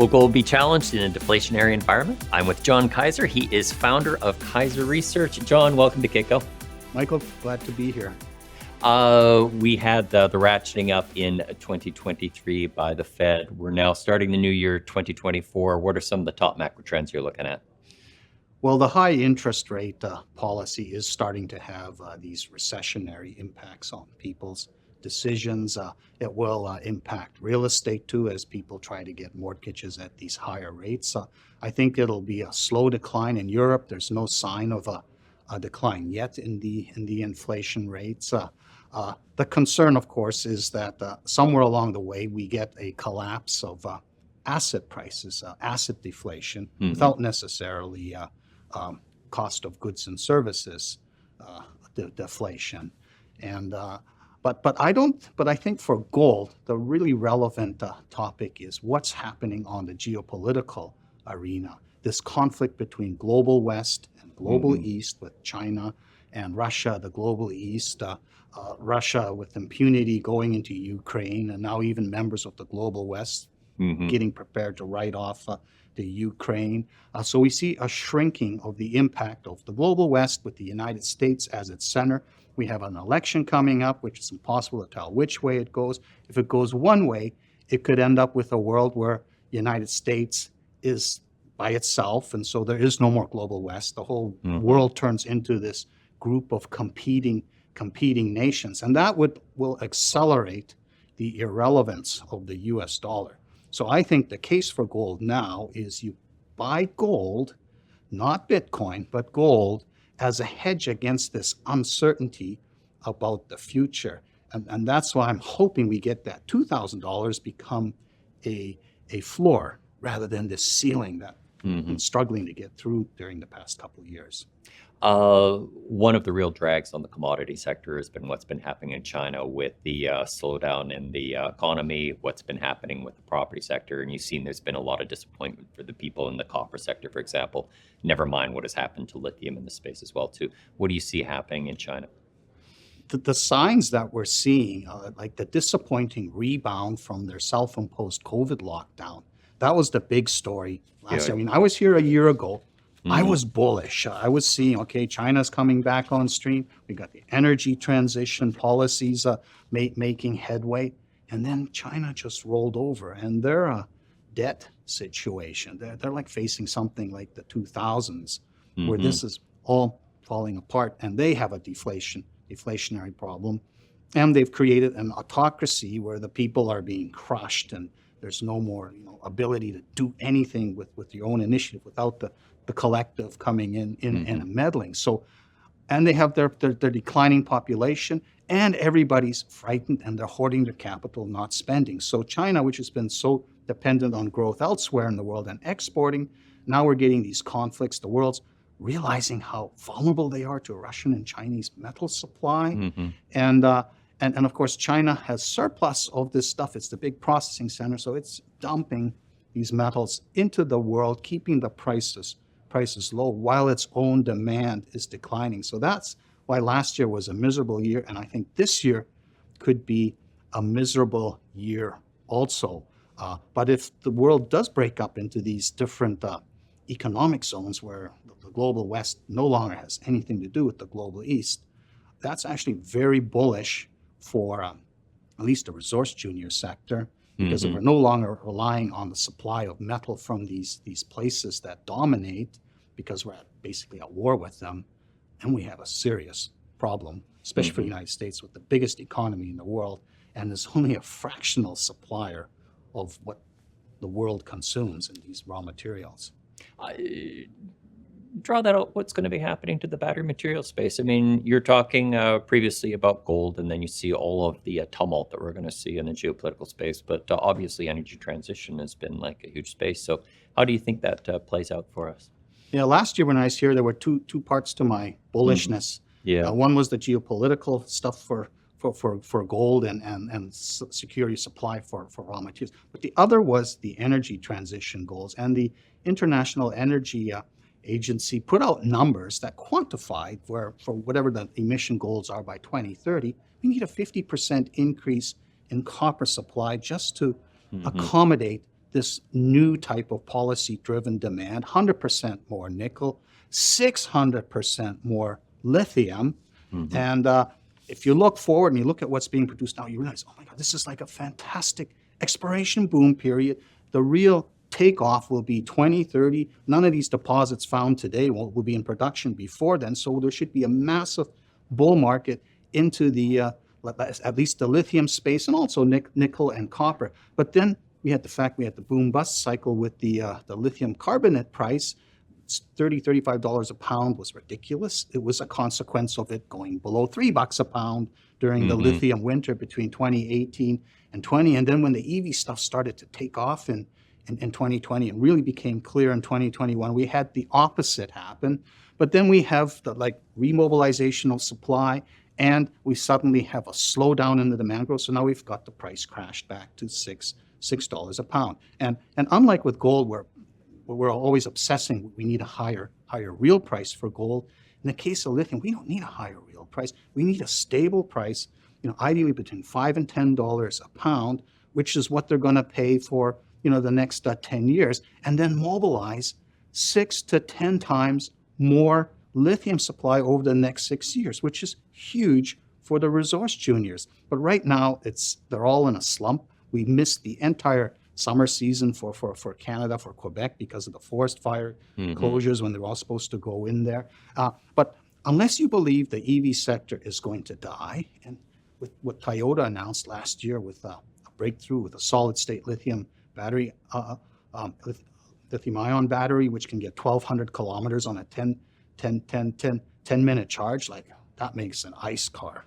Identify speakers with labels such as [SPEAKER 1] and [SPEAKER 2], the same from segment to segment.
[SPEAKER 1] Will gold be challenged in a deflationary environment? I'm with John Kaiser. He is founder of Kaiser Research. John, welcome to Kitco.
[SPEAKER 2] Michael, glad to be here.
[SPEAKER 1] We had the ratcheting up in 2023 by the Fed. We're now starting the new year, 2024. What are some of the top macro trends you're looking at?
[SPEAKER 2] Well, the high interest rate policy is starting to have these recessionary impacts on people's decisions. It will impact real estate too, as people try to get mortgages at these higher rates. I think it'll be a slow decline in Europe. There's no sign of a decline yet in the inflation rates. The concern, of course, is that somewhere along the way we get a collapse of asset prices, asset deflation, without necessarily cost of goods and services deflation. And but I think for gold, the really relevant topic is what's happening on the geopolitical arena. This conflict between global West and global East, with China and Russia, the global East, Russia with impunity going into Ukraine, and now even members of the global West getting prepared to write off the Ukraine. So we see a shrinking of the impact of the global West with the United States as its center. We have an election coming up, which is impossible to tell which way it goes. If it goes one way, it could end up with a world where the United States is by itself, and so there is no more global West. The whole world turns into this group of competing nations, and that will accelerate the irrelevance of the U.S. dollar. So I think the case for gold now is you buy gold, not Bitcoin, but gold, as a hedge against this uncertainty about the future. And that's why I'm hoping we get that $2,000 become a floor rather than this ceiling that we've been struggling to get through during the past couple of years.
[SPEAKER 1] One of the real drags on the commodity sector has been what's been happening in China with the slowdown in the economy, what's been happening with the property sector. And you've seen there's been a lot of disappointment for the people in the copper sector, for example, never mind what has happened to lithium in the space as well, too. What do you see happening in China?
[SPEAKER 2] The signs that we're seeing, like the disappointing rebound from their self-imposed COVID lockdown, that was the big story last year. I mean, I was here a year ago. I was bullish. I was seeing, okay, China's coming back on stream. We got the energy transition policies making headway. And then China just rolled over, and their debt situation, they're like facing something like the 2000s, where this is all falling apart, and they have a deflationary problem. And they've created an autocracy where the people are being crushed, and there's no more ability to do anything with your own initiative without the collective coming in and meddling. So, and they have their declining population, and everybody's frightened, and they're hoarding their capital, not spending. So China, which has been so dependent on growth elsewhere in the world and exporting, now we're getting these conflicts. The world's realizing how vulnerable they are to Russian and Chinese metal supply. And of course, China has surplus of this stuff. It's the big processing center, so it's dumping these metals into the world, keeping the prices low while its own demand is declining. So that's why last year was a miserable year, and I think this year could be a miserable year also. But if the world does break up into these different economic zones where the global West no longer has anything to do with the global East, that's actually very bullish for at least the resource junior sector, because if we're no longer relying on the supply of metal from these places that dominate, because we're basically at war with them, and we have a serious problem, especially for the United States, with the biggest economy in the world, and is only a fractional supplier of what the world consumes in these raw materials.
[SPEAKER 1] Draw that out, what's going to be happening to the battery material space? I mean, you're talking previously about gold, and then you see all of the tumult that we're going to see in the geopolitical space, but obviously energy transition has been like a huge space. So how do you think that plays out for us?
[SPEAKER 2] Yeah, last year when I was here, there were two parts to my bullishness. One was the geopolitical stuff for gold and security supply for raw materials. But the other was the energy transition goals, and the International Energy Agency put out numbers that quantified where, for whatever the emission goals are by 2030, we need a 50% increase in copper supply just to accommodate this new type of policy-driven demand, 100% more nickel, 600% more lithium. And if you look forward and you look at what's being produced now, you realize, oh my God, this is like a fantastic exploration boom period. The real takeoff will be 2030. None of these deposits found today will be in production before then. So there should be a massive bull market into the, at least the lithium space, and also nickel and copper. But then we had the boom bust cycle with the lithium carbonate price. $35 a pound was ridiculous. It was a consequence of it going below $3 a pound during the lithium winter between 2018 and 20. And then when the EV stuff started to take off in 2020 and really became clear in 2021, we had the opposite happen. But then we have the remobilization of supply, and we suddenly have a slowdown in the demand growth. So now we've got the price crashed back to $6 a pound. And unlike with gold, where we're always obsessing, we need a higher real price for gold. In the case of lithium, we don't need a higher real price. We need a stable price, ideally between $5 and $10 a pound, which is what they're going to pay for, the next 10 years, and then mobilize 6 to 10 times more lithium supply over the next 6 years, which is huge for the resource juniors. But right now, they're all in a slump. We missed the entire summer season for Canada, for Quebec, because of the forest fire closures when they were all supposed to go in there. But unless you believe the EV sector is going to die, and with what Toyota announced last year with a breakthrough with a solid-state lithium battery, lithium-ion battery, which can get 1,200 kilometers on a 10-minute charge, that makes an ICE car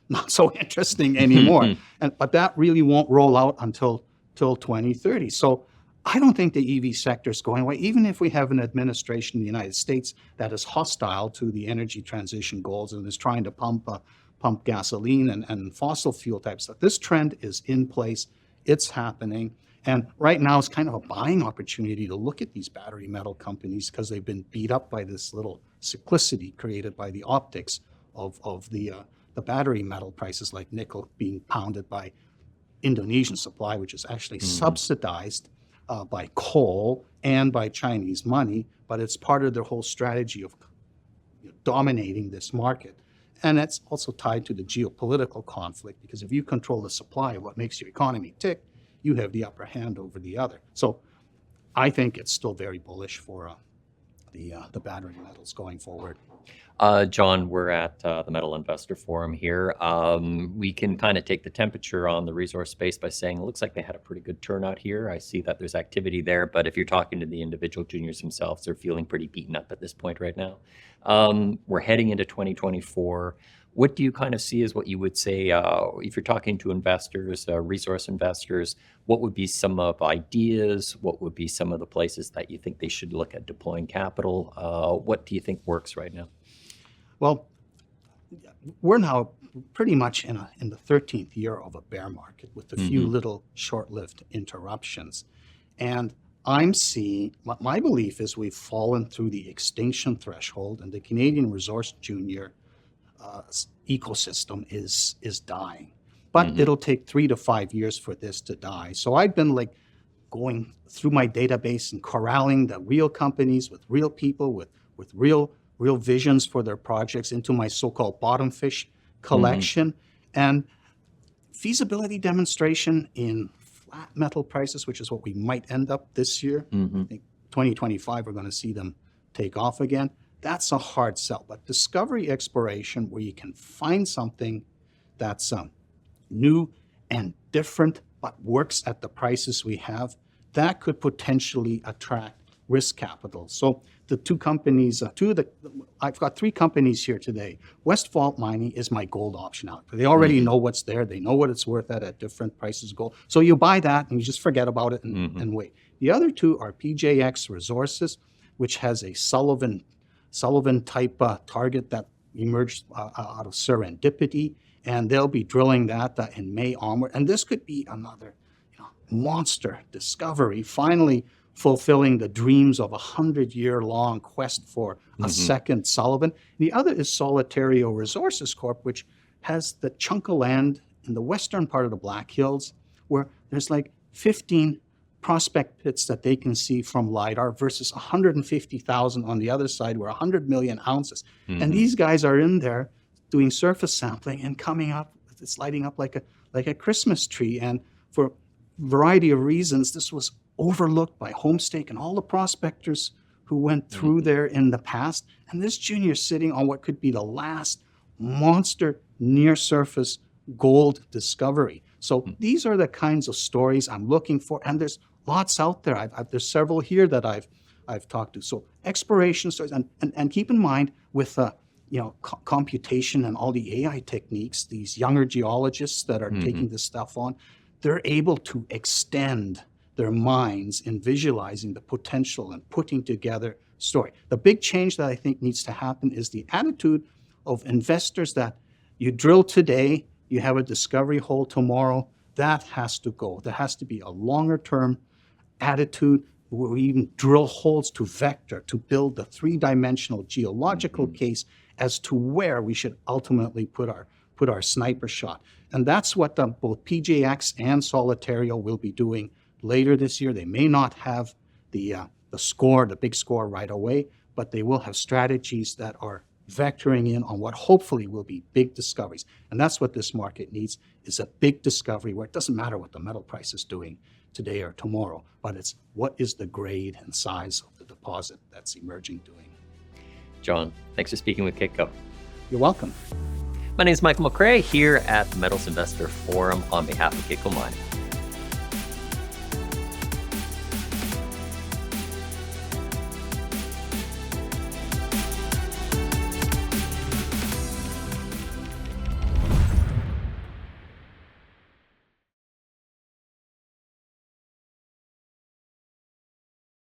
[SPEAKER 2] not so interesting anymore. But that really won't roll out until 2030. So I don't think the EV sector is going away, even if we have an administration in the United States that is hostile to the energy transition goals and is trying to pump gasoline and fossil fuel type stuff. This trend is in place. It's happening. And right now it's kind of a buying opportunity to look at these battery metal companies because they've been beat up by this little cyclicity created by the optics of the battery metal prices, like nickel being pounded by Indonesian supply, which is actually subsidized by coal and by Chinese money, but it's part of their whole strategy of dominating this market. And that's also tied to the geopolitical conflict, because if you control the supply of what makes your economy tick, you have the upper hand over the other. So I think it's still very bullish for the battery metals going forward.
[SPEAKER 1] John, we're at the Metal Investor Forum here. We can kind of take the temperature on the resource space by saying it looks like they had a pretty good turnout here. I see that there's activity there, but if you're talking to the individual juniors themselves, they're feeling pretty beaten up at this point right now. We're heading into 2024. What do you kind of see as what you would say, if you're talking to investors, resource investors, what would be some of ideas? What would be some of the places that you think they should look at deploying capital? What do you think works right now?
[SPEAKER 2] Well, we're now pretty much in the 13th year of a bear market with a few little short-lived interruptions. And I'm seeing, my belief is we've fallen through the extinction threshold, and the Canadian resource junior ecosystem is dying. But it'll take 3 to 5 years for this to die. So I've been going through my database and corralling the real companies with real people with real visions for their projects into my so-called bottom fish collection. And feasibility demonstration in flat metal prices, which is what we might end up this year. I think 2025, we're going to see them take off again. That's a hard sell. But discovery exploration, where you can find something that's new and different, but works at the prices we have, that could potentially attract risk capital. So the two companies, I've got 3 companies here today. Westfault Mining is my gold option out. They already know what's there. They know what it's worth at different prices of gold. So you buy that and you just forget about it and wait. The other 2 are PJX Resources, which has a Sullivan type target that emerged out of serendipity, and they'll be drilling that in May onward. And this could be another monster discovery, finally fulfilling the dreams of a 100-year-long quest for a second Sullivan. The other is Solitario Resources Corp, which has the chunk of land in the western part of the Black Hills where there's 15 prospect pits that they can see from LiDAR versus 150,000 on the other side, where 100 million ounces. And these guys are in there doing surface sampling and coming up, it's lighting up like a Christmas tree. And for a variety of reasons, this was overlooked by Homestake and all the prospectors who went through there in the past. And this junior is sitting on what could be the last monster near-surface gold discovery. So these are the kinds of stories I'm looking for, and there's lots out there. There's several here that I've talked to. So exploration stories, and keep in mind with computation and all the AI techniques, these younger geologists that are taking this stuff on, they're able to extend their minds in visualizing the potential and putting together story. The big change that I think needs to happen is the attitude of investors that you drill today, you have a discovery hole tomorrow. That has to go. There has to be a longer term attitude where we even drill holes to vector, to build the three-dimensional geological case as to where we should ultimately put our sniper shot. And that's what both PJX and Solitario will be doing later this year. They may not have the big score right away, but they will have strategies that are vectoring in on what hopefully will be big discoveries. And that's what this market needs, is a big discovery where it doesn't matter what the metal price is doing today or tomorrow, but it's what is the grade and size of the deposit that's emerging doing.
[SPEAKER 1] John, thanks for speaking with Kitco.
[SPEAKER 2] You're welcome.
[SPEAKER 1] My name is Michael McRae here at the Metals Investor Forum on behalf of Kitco Mining.